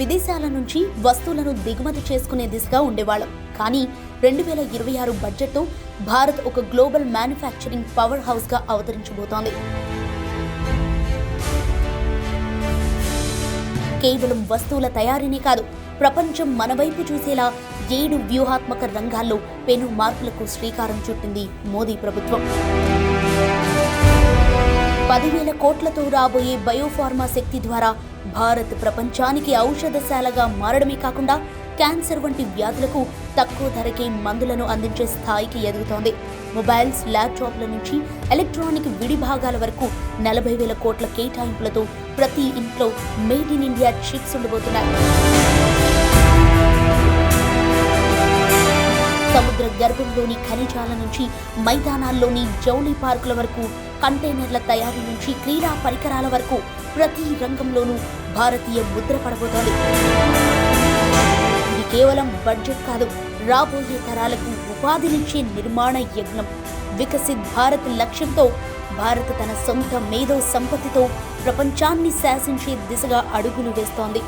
విదేశాల నుంచి వస్తువులను దిగుమతి చేసుకునే దిశగా ఉండేవాళ్ళం. కానీ 2026 బడ్జెట్తో భారత్ ఒక గ్లోబల్ మ్యానుఫ్యాక్చరింగ్ పవర్ హౌస్గా అవతరించబోతోంది. కేవలం వస్తువుల తయారీనే కాదు, ప్రపంచం మన వైపు చూసేలా 7 వ్యూహాత్మక రంగాల్లో పెను మార్పులకు శ్రీకారం చుట్టింది మోదీ ప్రభుత్వం. 10,000 కోట్లతో రాబోయే బయోఫార్మా శక్తి ద్వారా భారత్ ప్రపంచానికి ఔషధశాలగా మారడమే కాకుండా క్యాన్సర్ వంటి వ్యాధులకు తక్కువ ధరకే మందులను అందించే స్థాయికి ఎదుగుతోంది. మొబైల్స్, ల్యాప్టాప్ల నుంచి ఎలక్ట్రానిక్ విడి భాగాల వరకు 40,000 కోట్ల కేటాయింపులతో ప్రతి ఇంట్లో మేడ్ ఇన్ ఇండియా చిప్స్ ఉండబోతున్నాయి. సముద్ర గర్భంలోని ఖనిజాల నుంచి మైదానాల్లోని జౌళి పార్కుల వరకు, కంటైనర్ల తయారీ నుంచి క్రీడా పరికరాల వరకు ప్రతి రంగంలోనూ భారతీయ ముద్ర పడబోతోంది. ఇది కేవలం బడ్జెట్ కాదు, రాబోయే తరాలకు ఉపాధినిచ్చే నిర్మాణ యజ్ఞం. వికసిత్ భారత్ లక్ష్యంతో భారత్ తన సొంత మేధో సంపత్తితో ప్రపంచాన్ని శాసించే దిశగా అడుగులు వేస్తోంది.